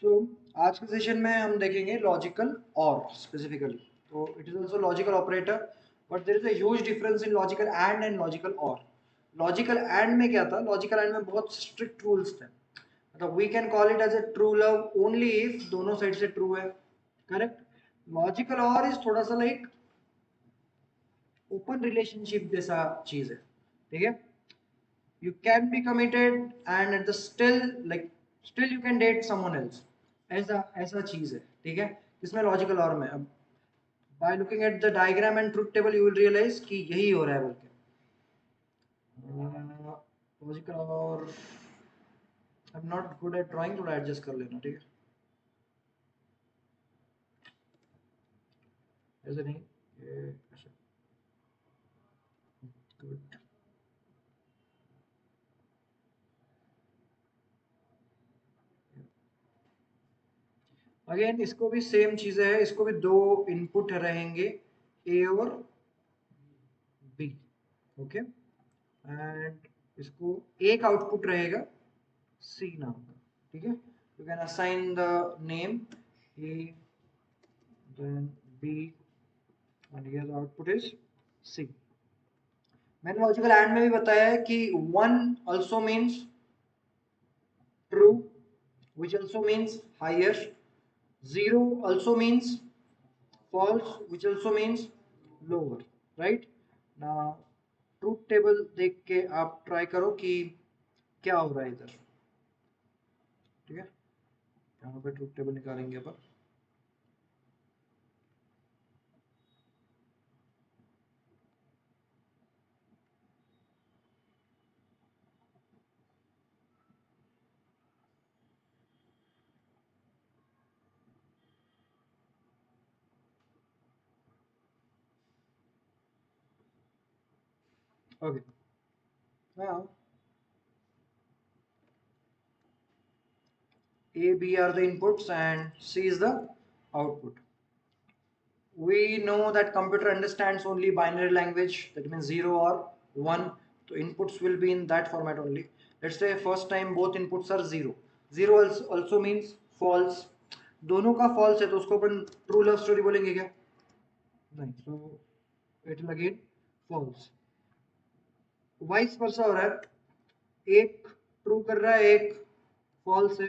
सो आज के सेशन में हम देखेंगे लॉजिकल और स्पेसिफिकली। तो it is also logical operator, but there is a huge difference in logical and logical और। लॉजिकल एंड में क्या था? लॉजिकल एंड में बहुत स्ट्रिक्ट रूल्स थे। मतलब we can call it as a true love only if दोनों side से ट्रू है। करेक्ट। लॉजिकल और इज थोड़ा सा लाइक ओपन रिलेशनशिप जैसा चीज है। ठीक है। You can be committed and at the still you can date someone else। ऐसा ऐसा चीज है। ठीक है। इसमें लॉजिकल और में अब by looking at the diagram and truth table you will realize कि यही हो रहा है बोल के। लॉजिकल और I am not good at drawing, थोड़ा एडजस्ट कर लेना। ठीक है। ऐसे नहीं, ये ऐसे। गुड। अगेन इसको भी सेम चीजें है, इसको भी दो इनपुट रहेंगे, ए और बी। ओके। एंड इसको एक आउटपुट रहेगा सी नाम का। ठीक है। You can assign the name A then B and here the output is C. मैंने लॉजिकल एंड में भी बताया है कि one also means true which also means higher, zero also means false which also means lower, right? now truth table देख के आप try करो कि क्या हो रहा है इधर। ठीक है। यहाँ पे ट्रूथ टेबल निकालेंगे अपन। Okay. now A, B are the inputs and C is the output. We know that computer understands only binary language, that means 0 or 1. So inputs will be in that format only. Let's say first time both inputs are 0. 0 also means false. दोनों का false है तो उसको अपन true love story बोलेंगे क्या? नहीं, so it will again false. Vice versa हो रहा है, एक ट्रू कर रहा है एक फॉल्स है।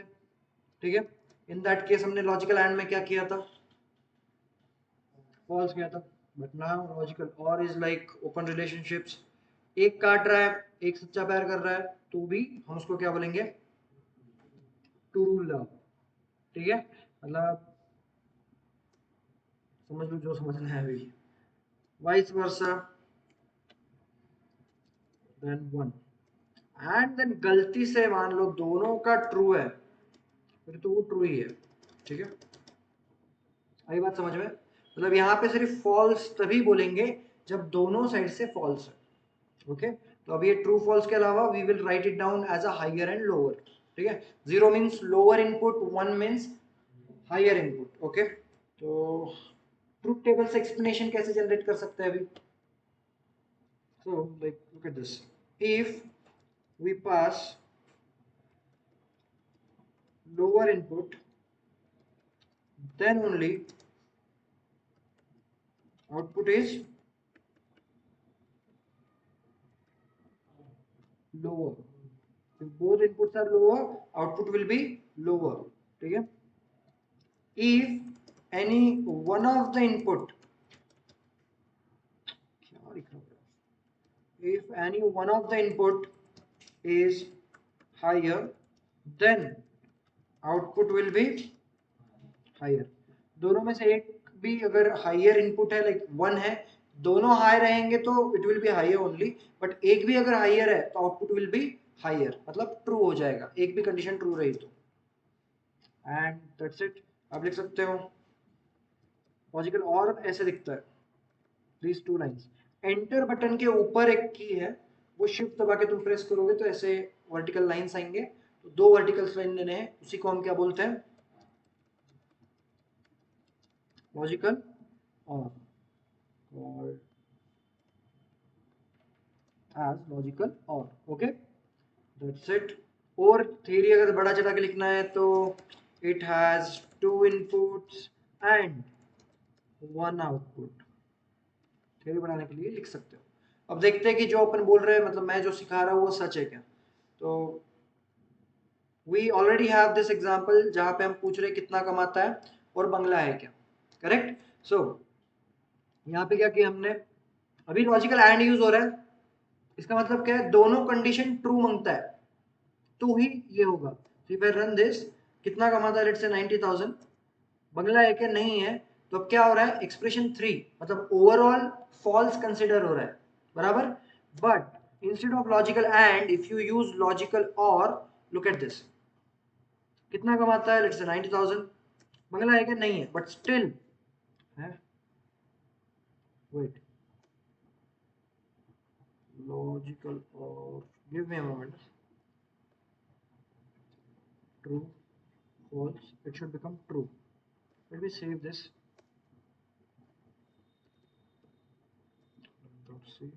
ठीक है। इन दैट केस हमने लॉजिकल एंड में क्या किया था? फॉल्स किया था। But now logical or is like open relationships. एक काट रहा है, एक सच्चा प्यार कर रहा है, तो भी हम उसको क्या बोलेंगे? True love. ठीक है। मतलब समझ लो जो समझना है अभी। Vice versa then one and then गलती से मान लो दोनों का ट्रू है, फिर तो वो ट्रू ही है। ठीक है। आई बात समझ में? मतलब यहाँ पे सिर्फ फॉल्स तभी बोलेंगे जब दोनों साइड से फॉल्स है। ओके। तो अब ये ट्रू फॉल्स के अलावा we will write it down as a higher and lower. ठीक है। Zero means lower input, one means higher input. Okay. तो ट्रूथ टेबल से एक्सप्लेनेशन कैसे जनरेट कर सकते हैं अभी? So like look at this. If we pass lower input, then only output is lower. If both inputs are lower, output will be lower. ठीक है। if any one of the input, क्या लिख रहा हूँ? if any one of the input is higher, then output will be higher। दोनों में से एक भी अगर हायर इनपुट है, लाइक वन है, दोनों हाई रहेंगे तो it will be higher only. But एक भी अगर हायर है तो आउटपुट विल बी हायर, मतलब ट्रू हो जाएगा, एक भी कंडीशन ट्रू रही तो। And that's it. आप लिख सकते हो लॉजिकल और ऐसे दिखता है, please two lines. Enter button के ऊपर एक की है, वो शिफ्ट दबा के तुम प्रेस करोगे तो ऐसे वर्टिकल लाइंस आएंगे। तो दो वर्टिकल लाइन लेने हैं, उसी को हम क्या बोलते हैं? लॉजिकल और as logical or। okay, that's it। और थ्योरी अगर बड़ा चढ़ा के लिखना है तो it has 2 inputs and 1 output। Theory बनाने के लिए लिख सकते हो। अब देखते हैं कि जो अपन बोल रहे हैं, मतलब मैं जो सिखा रहा हूँ वो सच है क्या। तो we already have this example जहां पे हम पूछ रहे हैं कितना कमाता है और बंगला है क्या, करेक्ट। सो यहाँ पे क्या किया हमने, अभी लॉजिकल एंड यूज हो रहा है, इसका मतलब क्या है, दोनों कंडीशन ट्रू मांगता है तो ही ये होगा। तो इफ आई रन दिस, कितना कमाता है, लेट्स से 90,000, बंगला है क्या, नहीं है, तो अब क्या हो रहा है, एक्सप्रेशन 3 मतलब ओवरऑल फॉल्स कंसिडर हो रहा है, बराबर। But instead of logical and if you use logical और, लुक एट दिस, कितना कमाता है, लेट्स से 90,000, बंगला है क्या, नहीं है, बट स्टिल है, वेट, लॉजिकल और, give me a moment, true false, it should become true। Let me save this, let's see,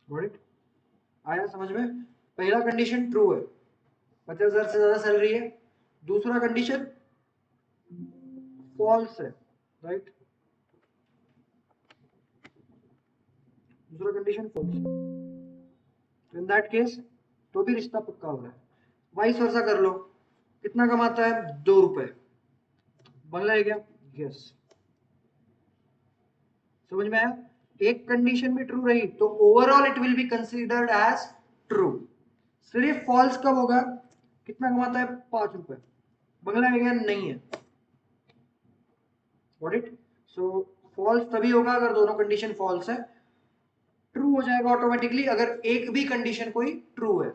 got it, आया समझ में। पहला कंडीशन ट्रू है, 50,000 से ज्यादा सैलरी है, दूसरा कंडीशन फॉल्स है, राइट, दूसरा कंडीशन फॉल्स है, तो इन दैट केस तो भी रिश्ता पक्का हो रहा है। वाइस वर्सा कर लो, कितना कमाता है, 2 रुपए, बंगला है क्या, यस, समझ में आया। एक कंडीशन भी ट्रू रही तो overall it will be considered as true. सिर्फ फॉल्स कब होगा, कितना कमाता है, 5 रुपए, बंगला है क्या, नहीं है, गॉट इट। सो फॉल्स तभी होगा अगर दोनों कंडीशन फॉल्स है, ट्रू हो जाएगा ऑटोमेटिकली अगर एक भी कंडीशन कोई ट्रू है।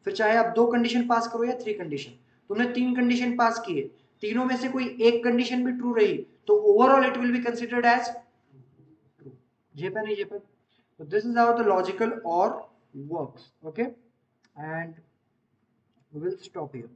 फिर चाहे आप 2 कंडीशन पास करो या 3 कंडीशन, तुमने 3 कंडीशन पास किए, तीनों में से कोई एक कंडीशन भी ट्रू रही तो overall it will be considered as true. जेपे नहीं जेपे। So this is how the logical OR works, okay, and we will stop here।